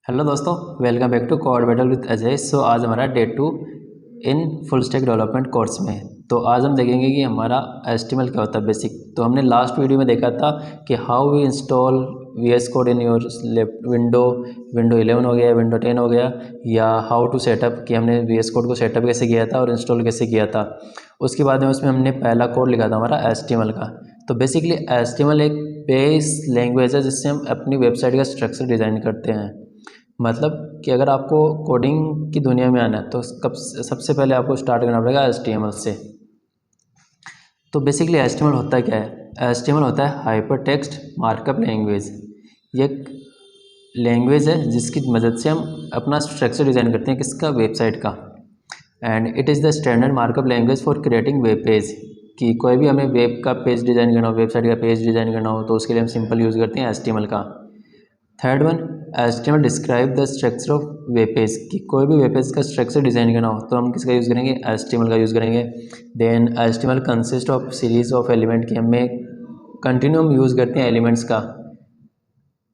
Hello दोस्तों, welcome back to code battle with Ajay. आज हमारा day 2 in full stack development course में है। तो आज हम देखेंगे कि हमारा एचटीएमएल क्या होता है बेसिक। तो हमने लास्ट वीडियो में देखा था कि how we install VS code in your window 11 हो गया, विंडो 10 हो गया, या हाउ टू सेटअप कि हमने वीएस कोड को सेटअप कैसे किया था और इंस्टॉल कैसे किया था। उसके बाद में उसमें हमने पहला कोड लिखा था हमारा एचटीएमएल का। तो बेसिकली एचटीएमएल एक बेस लैंग्वेज है जिससे हम अपनी वेबसाइट का स्ट्रक्चर डिज़ाइन करते हैं। मतलब कि अगर आपको कोडिंग की दुनिया में आना है तो सबसे पहले आपको स्टार्ट करना पड़ेगा एचटीएमएल से। तो बेसिकली एचटीएमएल होता क्या है? एचटीएमएल होता है हाइपर टेक्स्ट मार्कअप लैंग्वेज। ये एक लैंग्वेज है जिसकी मदद से हम अपना स्ट्रक्चर डिज़ाइन करते हैं किसका? वेबसाइट का। And it is the standard markup language for creating web page. कि कोई भी हमें वेब का पेज डिज़ाइन करना हो, वेबसाइट का पेज डिज़ाइन करना हो, तो उसके लिए हम सिंपल यूज़ करते हैं एचटीएमएल का। Third one, HTML describe the structure of web page. कि कोई भी वेब पेज का स्ट्रक्चर डिज़ाइन करना हो तो हम किसका यूज़ करेंगे? एचटीएमएल का यूज़ करेंगे। Then HTML consist of series of element की हमें कंटिन्यूम यूज़ करते हैं एलिमेंट्स का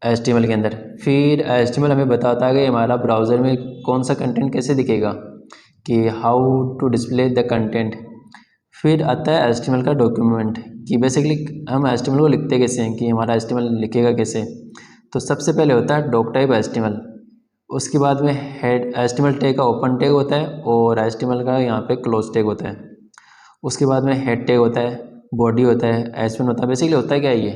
एचटीएमएल के अंदर। फिर एचटीएमएल हमें बताता है कि हमारा ब्राउज़र में कौन सा कंटेंट कैसे दिखेगा, कि how to display the content. फिर आता है एचटीएमएल का डॉक्यूमेंट, कि बेसिकली हम एचटीएमएल को लिखते कैसे हैं, कि हमारा एचटीएमएल लिखेगा कैसे। तो सबसे पहले होता है डॉक टाइप एचटीएमएल। उसके बाद में हेड एचटीएमएल टैग का ओपन टैग होता है और एचटीएमएल का यहाँ पे क्लोज टैग होता है। उसके बाद में हेड टैग होता है, बॉडी होता है, एच1 होता है। बेसिकली होता है क्या ये?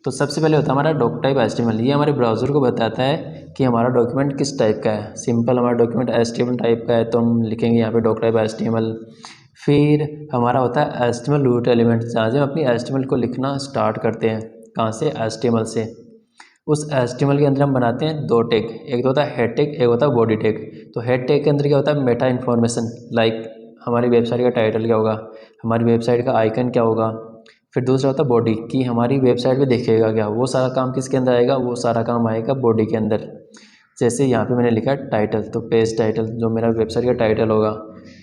तो सबसे पहले होता है हमारा डॉक टाइप एचटीएमएल। ये हमारे ब्राउज़र को बताता है कि हमारा डॉक्यूमेंट किस टाइप का है। सिंपल हमारा डॉक्यूमेंट एचटीएमएल टाइप का है तो हम लिखेंगे यहाँ पे डॉक टाइप एचटीएमएल। फिर हमारा होता है एचटीएमएल रूट एलिमेंट, जहाँ से हम अपनी एचटीएमएल को लिखना स्टार्ट करते हैं। कहाँ से? एचटीएमएल से। उस एचटीएमएल के अंदर हम बनाते हैं दो टैग, एक तो होता है हेड टैग, एक होता है बॉडी टैग। तो हेड टैग के अंदर क्या होता है? मेटा इन्फॉर्मेशन, लाइक हमारी वेबसाइट का टाइटल क्या होगा, हमारी वेबसाइट का आइकन क्या होगा। फिर दूसरा होता है बॉडी, कि हमारी वेबसाइट पे देखेगा क्या। वो सारा काम किसके अंदर आएगा? वो सारा काम आएगा बॉडी के अंदर। जैसे यहाँ पे मैंने लिखा है टाइटल, तो पेज टाइटल जो मेरा वेबसाइट का टाइटल होगा।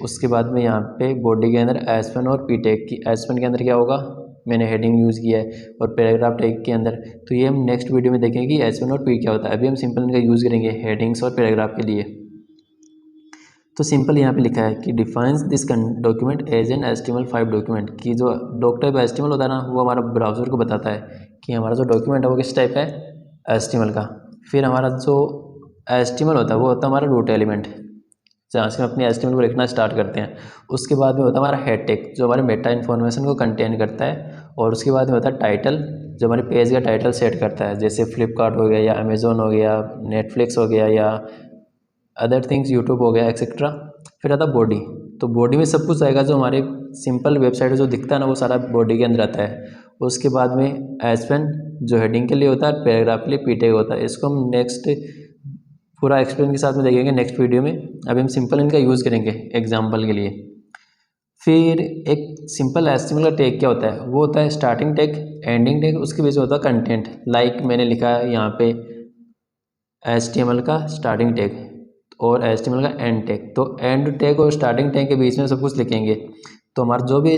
उसके बाद में यहाँ पे बॉडी के अंदर एच1 और पी टैग, की एच1 के अंदर क्या होगा, मैंने हेडिंग यूज़ किया है, और पैराग्राफ टैग के अंदर। तो ये हम नेक्स्ट वीडियो में देखेंगे कि एच1 और पी क्या होता है। अभी हम सिंपल इनका यूज़ करेंगे हेडिंग्स और पैराग्राफ के लिए। तो सिंपल यहाँ पे लिखा है कि defines this document as an HTML5 document. की जो डॉक टाइप HTML होता है ना, वो हमारा ब्राउज़र को बताता है कि हमारा जो डॉक्यूमेंट है वो किस टाइप है? HTML का। फिर हमारा जो HTML होता है वो होता है हमारा रूट एलिमेंट, जहाँ से हम अपनी HTML को लिखना स्टार्ट करते हैं। उसके बाद में होता है हमारा हेड टैग, जो हमारे मेटा इन्फॉर्मेशन को कंटेन करता है। और उसके बाद में होता है टाइटल, जो हमारे पेज का टाइटल सेट करता है। जैसे फ्लिपकार्ट हो गया, या अमेज़ोन हो गया, नेटफ्लिक्स हो गया, या अदर थिंग्स यूट्यूब हो गया, एक्सेट्रा। फिर आता बॉडी। तो बॉडी में सब कुछ आएगा जो हमारे सिंपल वेबसाइट जो दिखता है ना, वो सारा बॉडी के अंदर आता है। उसके बाद में एच1 जो हेडिंग के लिए होता है, पैराग्राफ के लिए पी टैग होता है। इसको हम नेक्स्ट पूरा एक्सप्लेन के साथ में देखेंगे नेक्स्ट वीडियो में। अभी हम सिंपल इनका यूज़ करेंगे एग्जाम्पल के लिए। फिर एक सिंपल एचटीएमएल का टैग क्या होता है? वो होता है स्टार्टिंग टैग, एंडिंग टैग, उसके बीच में होता है कंटेंट। लाइक मैंने लिखा है यहाँ पे HTML का स्टार्टिंग टैग और HTML का एंड टैग। तो एंड टैग और स्टार्टिंग टैग के बीच में सब कुछ लिखेंगे। तो हमारा जो भी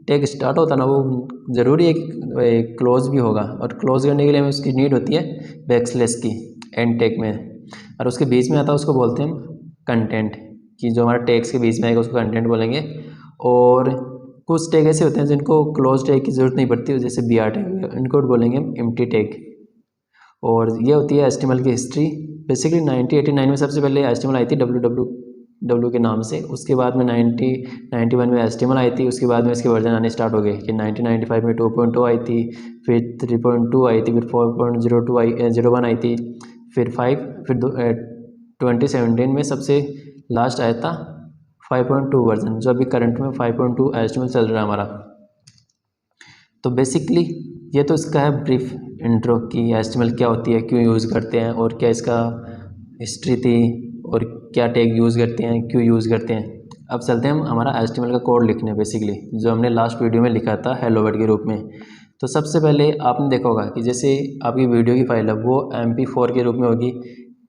टैग स्टार्ट होता है ना, वो ज़रूरी है कि क्लोज भी होगा, और क्लोज करने के लिए हमें उसकी नीड होती है बैकस्लैश की एंड टैग में। और उसके बीच में आता है, उसको बोलते हैं हम कंटेंट। कि जो हमारा टैग्स के बीच में आएगा उसको कंटेंट बोलेंगे। और कुछ टैग ऐसे होते हैं जिनको क्लोज टैग की ज़रूरत नहीं पड़ती, जैसे BR टैग, इनको बोलेंगे हम एम्प्टी टैग। और ये होती है HTML की हिस्ट्री। बेसिकली 1989 में सबसे पहले HTML आई थी www के नाम से। उसके बाद में 1991 में HTML आई थी। उसके बाद में इसके वर्जन आने स्टार्ट हो गए कि 1995 में 2.2 आई थी, फिर 3.2 आई थी, फिर 4.01 आई थी, फिर 5, फिर 2017 में सबसे लास्ट आया था 5.2 वर्जन, जो अभी करंट में 5.2 HTML चल रहा है हमारा। तो बेसिकली ये तो इसका है ब्रीफ इंट्रो कि HTML क्या होती है, क्यों यूज़ करते हैं, और क्या इसका हिस्ट्री थी, और क्या टैग यूज़ करते हैं, क्यों यूज़ करते हैं। अब चलते हैं हम हमारा HTML का कोड लिखने, बेसिकली जो हमने लास्ट वीडियो में लिखा था हेलो वर्ल्ड के रूप में। तो सबसे पहले आपने देखा होगा कि जैसे आपकी वीडियो की फाइल है वो MP4 के रूप में होगी,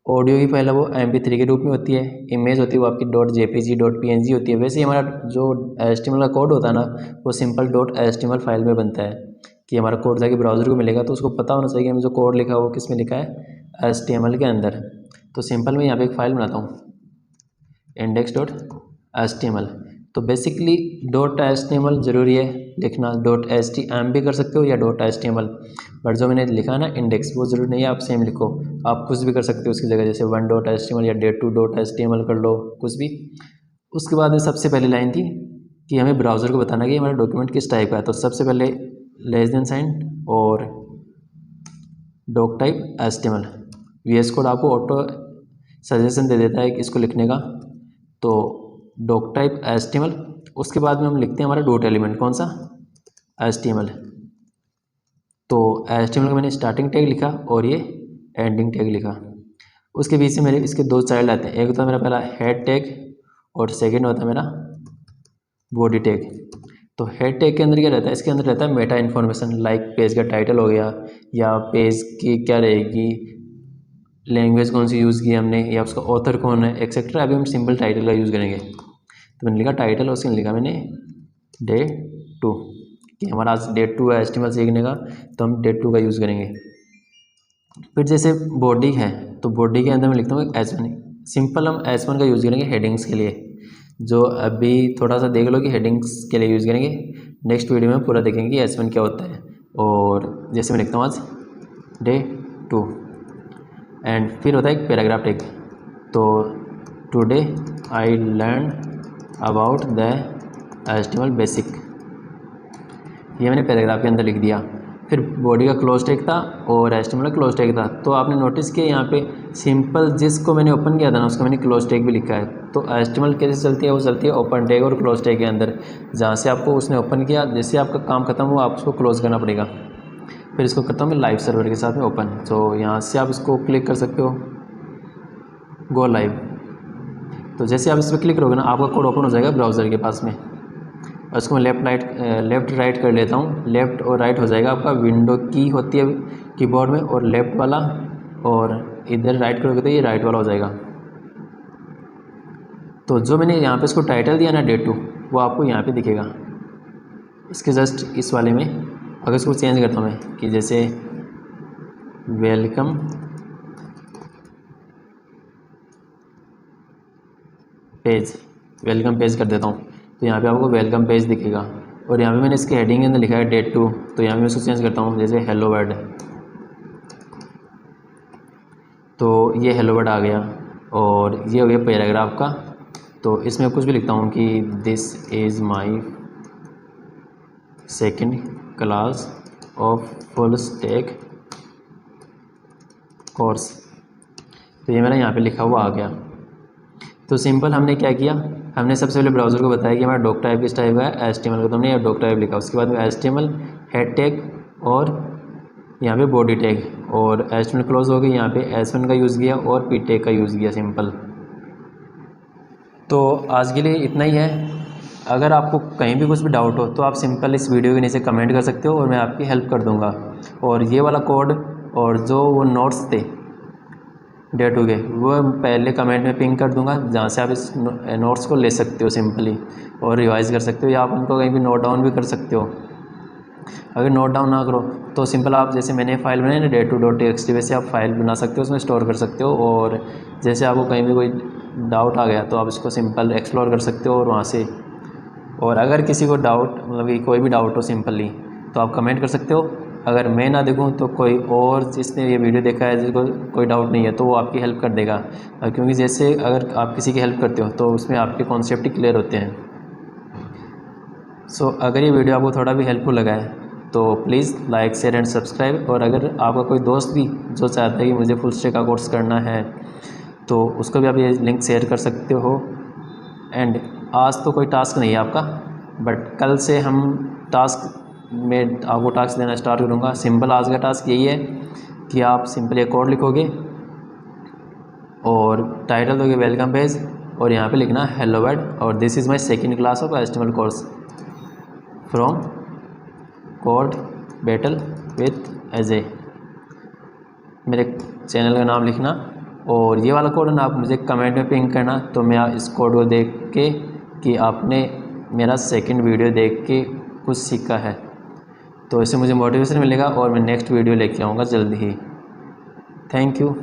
ऑडियो की फाइल है वो MP3 के रूप में होती है, इमेज होती है वो आपकी .jpg .png होती है। वैसे ही हमारा जो HTML का कोड होता है ना, वो सिंपल .html फाइल में बनता है। कि हमारा कोड जाके ब्राउज़र को मिलेगा तो उसको पता होना चाहिए कि हमें जो कोड लिखा है वो किस में लिखा है, HTML के अंदर। तो सिंपल मैं यहाँ पे एक फ़ाइल बनाता हूँ index.html। तो बेसिकली .html ज़रूरी है लिखना, .htm भी कर सकते हो या .html, बट जो मैंने लिखा है ना इंडेक्स वो ज़रूरी नहीं है आप सेम लिखो, आप कुछ भी कर सकते हो उसकी जगह, जैसे 1.html या day2.html कर लो कुछ भी। उसके बाद में सबसे पहली लाइन थी कि हमें ब्राउज़र को बताना कि हमारा डॉक्यूमेंट किस टाइप का है। तो सबसे पहले लेस देन साइन और doc type HTML। VS code आपको ऑटो सजेशन दे देता है कि इसको लिखने का। तो डॉक टाइप HTML, उसके बाद में हम लिखते हैं हमारा डॉट एलिमेंट कौन सा, HTML। तो HTML का मैंने स्टार्टिंग टैग लिखा और ये एंडिंग टैग लिखा। उसके बीच में मेरे इसके दो चाइल्ड आते हैं, एक होता है मेरा पहला हेड टैग और सेकंड होता है मेरा बॉडी टैग। तो हेड टैग के अंदर क्या रहता है, इसके अंदर रहता है मेटा इन्फॉर्मेशन, लाइक पेज का टाइटल हो गया या पेज की क्या रहेगी, लैंग्वेज कौन सी यूज़ की हमने या उसका ऑथर कौन है एक्सेट्रा। अभी हम सिंपल टाइटल का यूज़ करेंगे। तो मैंने लिखा टाइटल और उसके लिखा मैंने डे 2 कि हमारा आज डे 2 है HTML सीखने का, तो हम डे 2 का यूज़ करेंगे। फिर जैसे बॉडी है तो बॉडी के अंदर मैं लिखता हूँ H1। सिंपल हम H1 का यूज़ करेंगे हेडिंग्स के लिए, जो अभी थोड़ा सा देख लो कि हेडिंग्स के लिए यूज़ करेंगे। नेक्स्ट वीडियो में पूरा देखेंगे कि H1 क्या होता है। और जैसे मैं लिखता हूँ आज डे 2 एंड फिर होता है एक पैराग्राफ टैग। तो today I learn about the HTML basic, ये मैंने पैराग्राफ के अंदर लिख दिया। फिर बॉडी का क्लोज टैग था और HTML का क्लोज टैग था। तो आपने नोटिस किया यहाँ पे सिंपल जिसको मैंने ओपन किया था ना उसका मैंने क्लोज टैग भी लिखा है। तो HTML कैसे चलती है, वो चलती है ओपन टैग और क्लोज टैग के अंदर। जहाँ से आपको उसने ओपन किया, जैसे आपका काम खत्म हुआ आप उसको क्लोज करना पड़ेगा। फिर इसको करता हूँ मैं लाइव सर्वर के साथ में ओपन। तो यहाँ से आप इसको क्लिक कर सकते हो गो लाइव। तो जैसे आप इस पर क्लिक करोगे ना आपका कोड ओपन हो जाएगा ब्राउज़र के पास में। और इसको मैं लेफ़्ट राइट कर लेता हूँ। लेफ़्ट और राइट हो जाएगा आपका, विंडो की होती है कीबोर्ड में और लेफ़्ट वाला, और इधर राइट करोगे तो ये राइट वाला हो जाएगा। तो जो मैंने यहाँ पे इसको टाइटल दिया ना डे 2, वो आपको यहाँ पे दिखेगा इसके जस्ट इस वाले में। अगर इसको चेंज करता हूँ मैं कि जैसे वेलकम पेज कर देता हूँ। तो यहाँ पे आपको वेलकम पेज दिखेगा। और यहाँ पे मैंने इसके हेडिंग के अंदर लिखा है डे 2, तो यहाँ पे मैं इसको चेंज करता हूँ जैसे हेलो वर्ल्ड। तो ये हेलो वर्ल्ड आ गया और ये हो गया पैराग्राफ का। तो इसमें कुछ भी लिखता हूँ कि this is my second class of full stack course. तो ये मेरा यहाँ पे लिखा हुआ आ गया। तो सिंपल हमने क्या किया, हमने सबसे पहले ब्राउज़र को बताया कि हमारा डॉक टाइप किस टाइप का है HTML का, तो हमने डॉक टाइप लिखा। उसके बाद में HTML हेड टैग और यहाँ पे बॉडी टैग, और HTML क्लोज हो गई, यहाँ पे H1 का यूज़ किया और P टैग का यूज़ किया सिंपल। तो आज के लिए इतना ही है। अगर आपको कहीं भी कुछ भी डाउट हो तो आप सिंपल इस वीडियो के नीचे कमेंट कर सकते हो और मैं आपकी हेल्प कर दूँगा। और ये वाला कोड और जो वो नोट्स थे डे 2 के वो पहले कमेंट में पिंग कर दूंगा, जहाँ से आप इस नोट्स को ले सकते हो सिंपली और रिवाइज़ कर सकते हो, या आप उनको कहीं भी नोट डाउन भी कर सकते हो। अगर नोट डाउन ना करो तो सिंपल आप जैसे मैंने फ़ाइल बनाई ना day2.txt, वैसे आप फाइल बना सकते हो, उसमें स्टोर कर सकते हो। और जैसे आपको कहीं भी कोई डाउट आ गया तो आप इसको सिंपल एक्सप्लोर कर सकते हो और वहाँ से। और अगर किसी को डाउट मतलब कि कोई भी डाउट हो सिंपली तो आप कमेंट कर सकते हो। अगर मैं ना देखूं तो कोई और जिसने ये वीडियो देखा है जिसको कोई डाउट नहीं है तो वो आपकी हेल्प कर देगा, क्योंकि जैसे अगर आप किसी की हेल्प करते हो तो उसमें आपके कॉन्सेप्ट ही क्लियर होते हैं। सो अगर ये वीडियो आपको थोड़ा भी हेल्पफुल लगा है तो please like share and subscribe. और अगर आपका कोई दोस्त भी जो चाहता है कि मुझे फुल स्टैक का कोर्स करना है तो उसको भी आप ये लिंक शेयर कर सकते हो। एंड आज तो कोई टास्क नहीं है आपका, बट कल से हम टास्क में आपको टास्क देना स्टार्ट करूँगा। सिंपल आज का टास्क यही है कि आप सिंपल एक कोड लिखोगे और टाइटल दोगे वेलकम पेज और यहाँ पे लिखना हेलो वर्ल्ड और this is my second class of HTML course from code battle with Ajay. मेरे चैनल का नाम लिखना और ये वाला कोड ना आप मुझे कमेंट में पिंग करना, तो मैं इस कोड को देख के कि आपने मेरा सेकंड वीडियो देख के कुछ सीखा है, तो इससे मुझे मोटिवेशन मिलेगा और मैं नेक्स्ट वीडियो लेके आऊँगा जल्दी ही। Thank you.